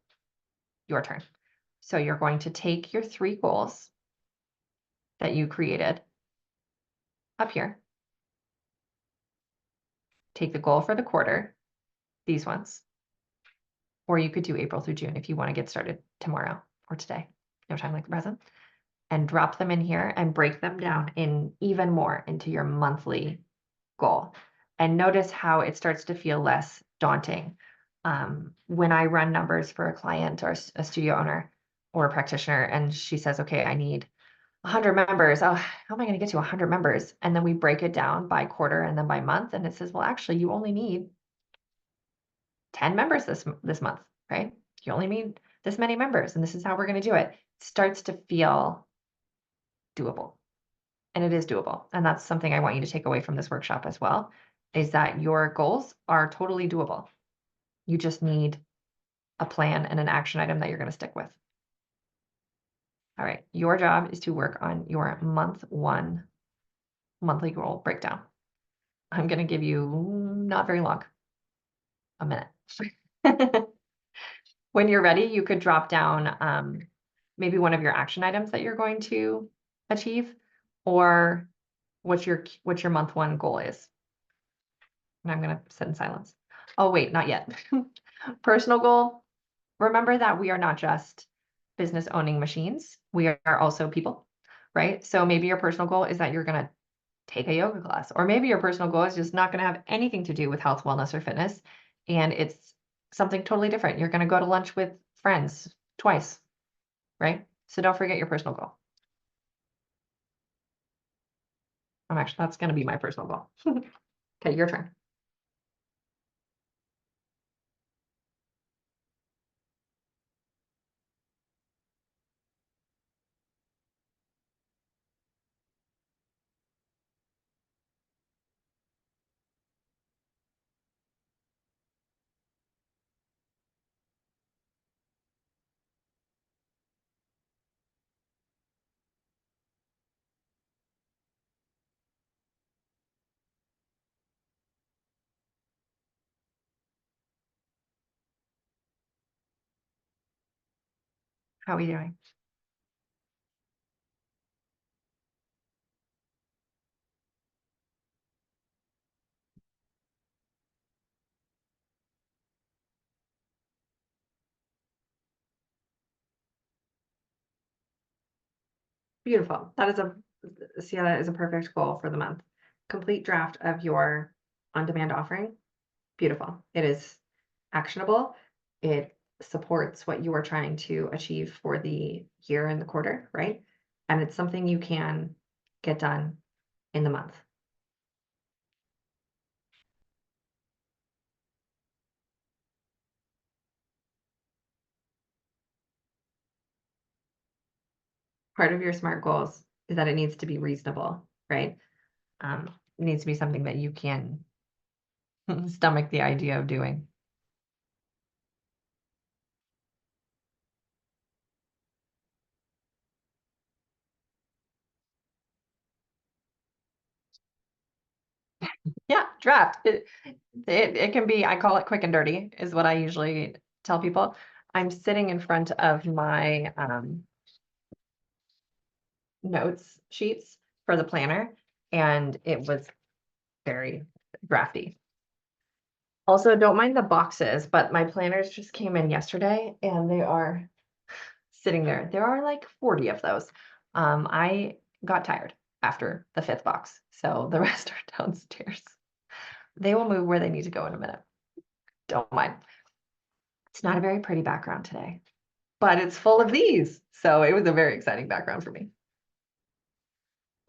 S2: Your turn. So you're going to take your 3 goals that you created up here. Take the goal for the quarter, these ones. Or you could do April through June if you want to get started tomorrow or today, no time like the present, and drop them in here and break them down in even more into your monthly goal. And notice how it starts to feel less daunting. When I run numbers for a client or a studio owner or a practitioner, and she says, okay, I need 100 members. Oh, how am I going to get to 100 members? And then we break it down by quarter and then by month. And it says, well, actually, you only need 10 members this month, right? You only need this many members, and this is how we're going to do it. It starts to feel doable. And it is doable. And that's something I want you to take away from this workshop as well, is that your goals are totally doable. You just need a plan and an action item that you're going to stick with. All right, your job is to work on your month 1 monthly goal breakdown. I'm going to give you not very long, a minute. When you're ready, you could drop down maybe one of your action items that you're going to achieve, or what your month 1 goal is. And I'm going to sit in silence. Oh, wait, not yet. Personal goal. Remember that we are not just business owning machines. We are also people, right? So maybe your personal goal is that you're going to take a yoga class, or maybe your personal goal is just not going to have anything to do with health, wellness, or fitness. And it's something totally different. You're going to go to lunch with friends twice, right? So don't forget your personal goal. That's going to be my personal goal. Okay, your turn. How are we doing? Beautiful. That is a perfect goal for the month. Complete draft of your on-demand offering. Beautiful. It is actionable. It supports what you are trying to achieve for the year and the quarter, right? And it's something you can get done in the month. Part of your SMART goals is that it needs to be reasonable, right? It needs to be something that you can stomach the idea of doing. draft. It can be, I call it quick and dirty, is what I usually tell people. I'm sitting in front of my notes sheets for the planner, and it was very drafty. Also, don't mind the boxes, but my planners just came in yesterday and they are sitting there. There are like 40 of those. I got tired after the 5th box, so the rest are downstairs. They will move where they need to go in a minute. Don't mind. It's not a very pretty background today, but it's full of these. So it was a very exciting background for me.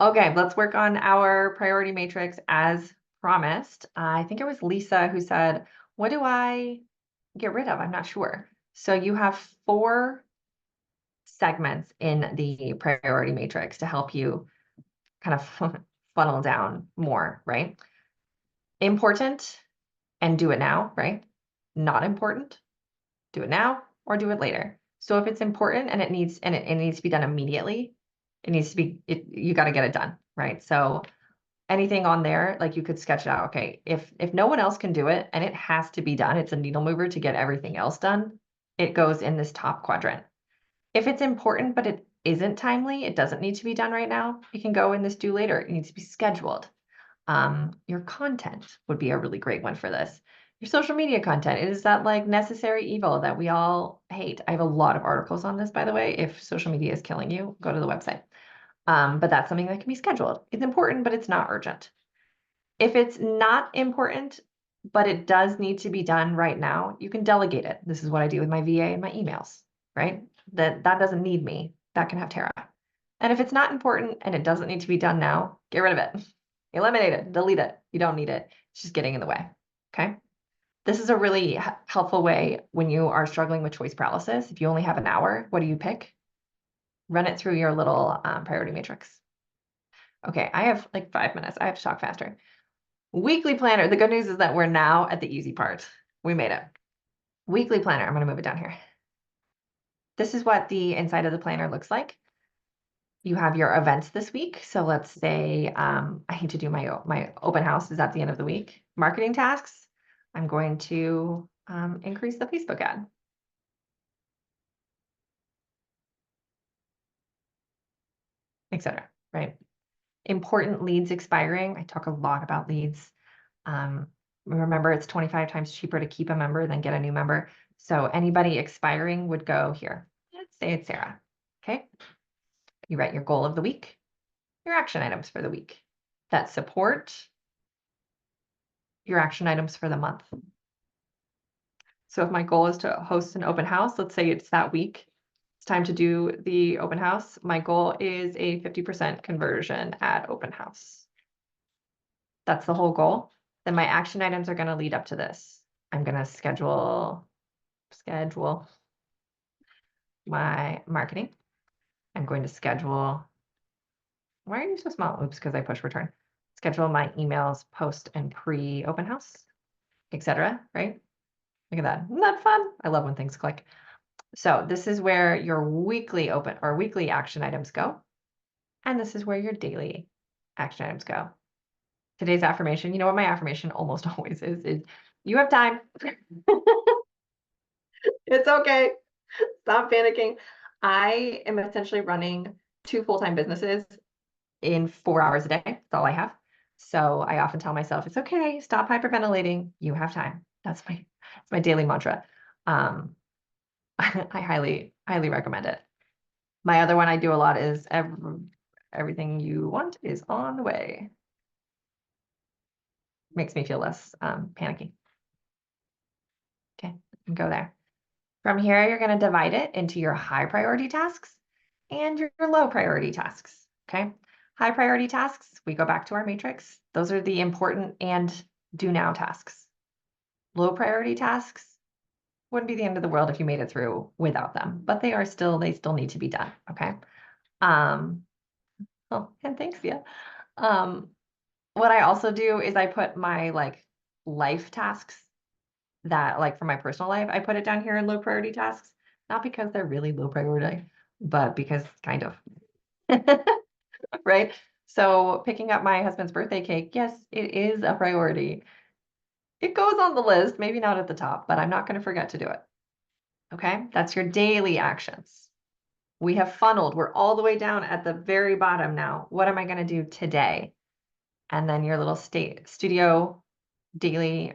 S2: Okay, let's work on our priority matrix as promised. I think it was Lisa who said, what do I get rid of? I'm not sure. So you have 4 segments in the priority matrix to help you kind of funnel down more, right? Important and do it now, right? Not important, do it now or do it later. So if it's important and it needs to be done immediately, you got to get it done, right? So anything on there, like you could sketch it out. Okay, if no one else can do it and it has to be done, it's a needle mover to get everything else done, it goes in this top quadrant. If it's important but it isn't timely, it doesn't need to be done right now, it can go in this do later. It needs to be scheduled. Your content would be a really great one for this. Your social media content, is that like necessary evil that we all hate? I have a lot of articles on this, by the way. If social media is killing you, go to the website. But that's something that can be scheduled. It's important, but it's not urgent. If it's not important, but it does need to be done right now, you can delegate it. This is what I do with my VA and my emails, right? That doesn't need me. That can have Tara. And if it's not important and it doesn't need to be done now, get rid of it. Eliminate it, delete it. You don't need it. It's just getting in the way. Okay. This is a really helpful way when you are struggling with choice paralysis. If you only have an hour, what do you pick? Run it through your little priority matrix. Okay, I have like 5 minutes. I have to talk faster. Weekly planner. The good news is that we're now at the easy part. We made it. Weekly planner. I'm going to move it down here. This is what the inside of the planner looks like. You have your events this week. So let's say I need to do my open house is at the end of the week. Marketing tasks. I'm going to increase the Facebook ad. Etc. Right? Important leads expiring. I talk a lot about leads. Remember, it's 25 times cheaper to keep a member than get a new member. So anybody expiring would go here. Let's say it's Sarah. Okay. You write your goal of the week, your action items for the week that support your action items for the month. So if my goal is to host an open house, let's say it's that week, it's time to do the open house. My goal is a 50% conversion at open house. That's the whole goal. Then my action items are going to lead up to this. I'm going to schedule my marketing. I'm going to schedule, why are you so small? Oops, because I push return. Schedule my emails, post and pre-open house, etc. Right? Look at that. Isn't that fun? I love when things click. So this is where your weekly open or weekly action items go. And this is where your daily action items go. Today's affirmation, you know what my affirmation almost always is you have time. It's okay. Stop panicking. I am essentially running 2 full-time businesses in 4 hours a day. That's all I have. So I often tell myself, it's okay, stop hyperventilating. You have time. That's my daily mantra. I highly, highly recommend it. My other one I do a lot is everything you want is on the way. Makes me feel less panicky. Okay, go there. From here, you're going to divide it into your high priority tasks and your low priority tasks. Okay. High priority tasks, we go back to our matrix. Those are the important and do now tasks. Low priority tasks wouldn't be the end of the world if you made it through without them, but they still need to be done. Okay. Oh, and thanks, yeah. What I also do is I put my like life tasks that like for my personal life, I put it down here in low priority tasks, not because they're really low priority, but because kind of, right? So picking up my husband's birthday cake, yes, it is a priority. It goes on the list, maybe not at the top, but I'm not going to forget to do it. Okay, that's your daily actions. We have funneled. We're all the way down at the very bottom now. What am I going to do today? And then your little studio daily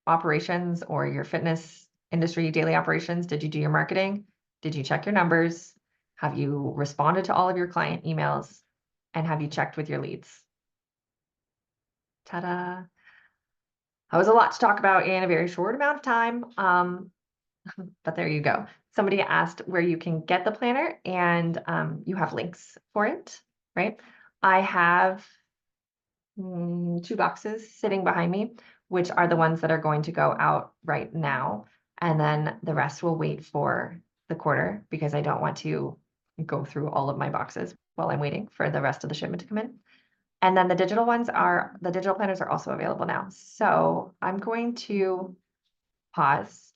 S2: operations or your fitness industry daily operations. Did you do your marketing? Did you check your numbers? Have you responded to all of your client emails? And have you checked with your leads? Ta-da. That was a lot to talk about in a very short amount of time. But there you go. Somebody asked where you can get the planner, and you have links for it, right? I have 2 boxes sitting behind me, which are the ones that are going to go out right now. And then the rest will wait for the quarter because I don't want to go through all of my boxes while I'm waiting for the rest of the shipment to come in. And then the digital planners are also available now. So I'm going to pause.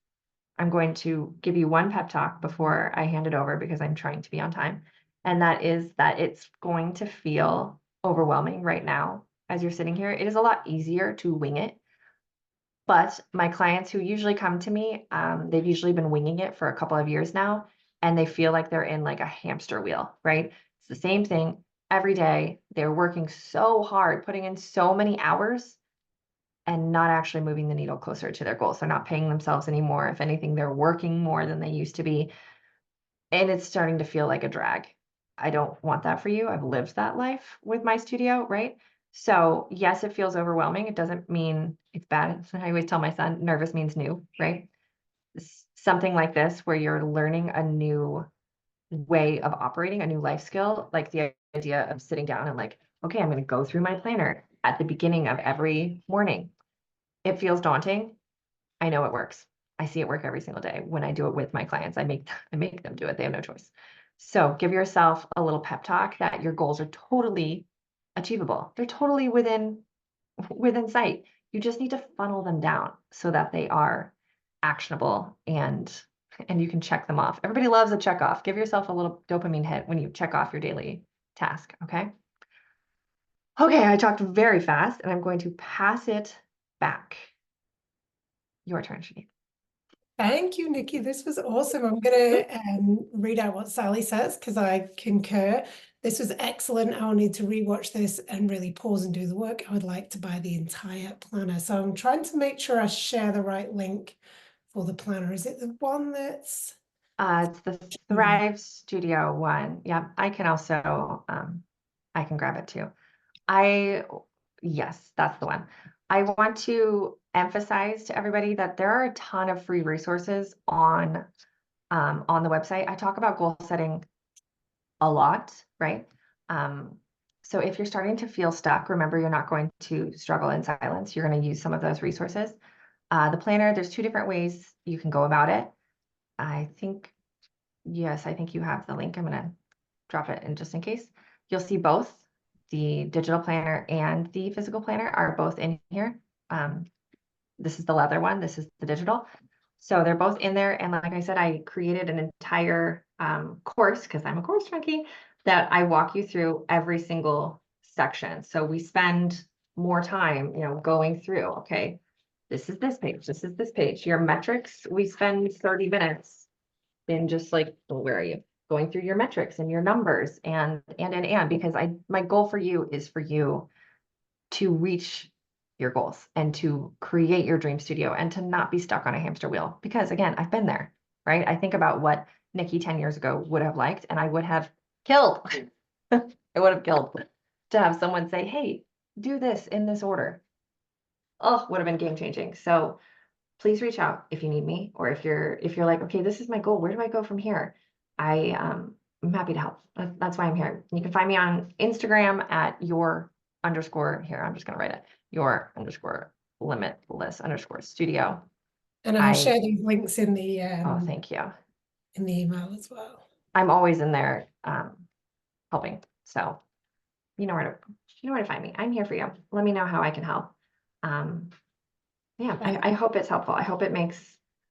S2: I'm going to give you one pep talk before I hand it over because I'm trying to be on time. And that is that it's going to feel overwhelming right now as you're sitting here. It is a lot easier to wing it. But my clients who usually come to me, they've usually been winging it for a couple of years now, and they feel like they're in like a hamster wheel, right? It's the same thing every day. They're working so hard, putting in so many hours, and not actually moving the needle closer to their goals. They're not paying themselves anymore. If anything, they're working more than they used to be, and it's starting to feel like a drag. I don't want that for you. I've lived that life with my studio, right? So yes, it feels overwhelming. It doesn't mean it's bad. I always tell my son, nervous means new, right? Something like this where you're learning a new way of operating, a new life skill, like the idea of sitting down and like, okay, I'm going to go through my planner at the beginning of every morning. It feels daunting. I know it works. I see it work every single day. When I do it with my clients, I make them do it. They have no choice. So give yourself a little pep talk that your goals are totally achievable. They're totally within sight. You just need to funnel them down so that they are actionable and you can check them off. Everybody loves a check off. Give yourself a little dopamine hit when you check off your daily task, okay? Okay, I talked very fast and I'm going to pass it back. Your turn, Shanique.
S1: Thank you, Nikki. This was awesome. I'm going to read out what Sally says because I concur. This was excellent. I'll need to rewatch this and really pause and do the work. I would like to buy the entire planner. So I'm trying to make sure I share the right link for the planner. Is it the one that's...
S2: It's the Thrive Studio one. Yeah, I can also, I can grab it too. Yes, that's the one. I want to emphasize to everybody that there are a ton of free resources on the website. I talk about goal setting a lot, right? So if you're starting to feel stuck, remember you're not going to struggle in silence. You're going to use some of those resources. The planner, there's 2 different ways you can go about it. Yes, I think you have the link. I'm going to drop it in just in case. You'll see both the digital planner and the physical planner are both in here. This is the leather one. This is the digital. So they're both in there. And like I said, I created an entire course because I'm a course junkie that I walk you through every single section. So we spend more time, going through, okay, this is this page. This is this page. Your metrics, we spend 30 minutes in just like, well, where are you? Going through your metrics and your numbers and because my goal for you is for you to reach your goals and to create your dream studio and to not be stuck on a hamster wheel. Because again, I've been there, right? I think about what Nikki 10 years ago would have liked, and I would have killed. I would have killed to have someone say, hey, do this in this order. Oh, would have been game changing. So please reach out if you need me, or if you're like, okay, this is my goal. Where do I go from here? I'm happy to help. That's why I'm here. You can find me on Instagram at your_, I'm just going to write it, your_limitless_studio.
S1: And I'll share these links in the
S2: Oh, thank you.
S1: in the email as well.
S2: I'm always in there helping. So you know where to find me. I'm here for you. Let me know how I can help. Yeah, I hope it's helpful. I hope it makes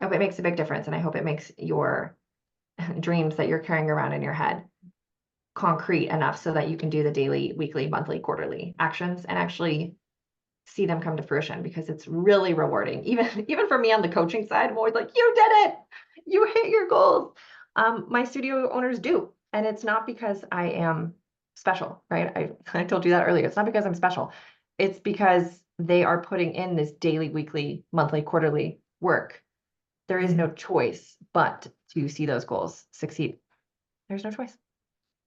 S2: a big difference, and I hope it makes your dreams that you're carrying around in your head concrete enough so that you can do the daily, weekly, monthly, quarterly actions and actually see them come to fruition, because it's really rewarding. Even for me on the coaching side, I'm always like, you did it, you hit your goals. My studio owners do, and it's not because I am special, right? I told you that earlier. It's not because I'm special. It's because they are putting in this daily, weekly, monthly, quarterly work. There is no choice but to see those goals succeed. There's no choice.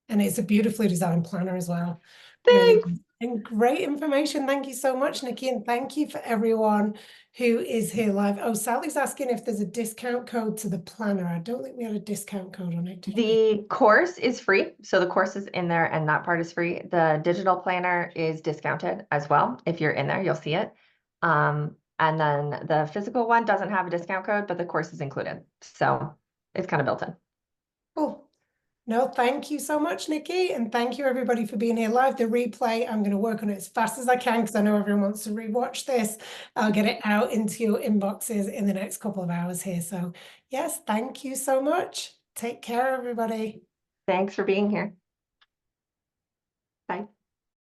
S1: And it's a beautifully designed planner as well. Really
S2: Thanks.
S1: nice. And great information. Thank you so much, Niki. And thank you for everyone who is here live. Oh, Sally's asking if there's a discount code to the planner. I don't think we had a discount code on it, did we?
S2: The course is free. So the course is in there and that part is free. The digital planner is discounted as well. If you're in there, you'll see it. And then the physical one doesn't have a discount code, but the course is included. So it's kind of built in.
S1: Cool. No, thank you so much, Niki. And thank you everybody for being here live. The replay, I'm going to work on it as fast as I can because I know everyone wants to rewatch this. I'll get it out into your inboxes in the next couple of hours here. So yes, thank you so much. Take care, everybody.
S2: Thanks for being here.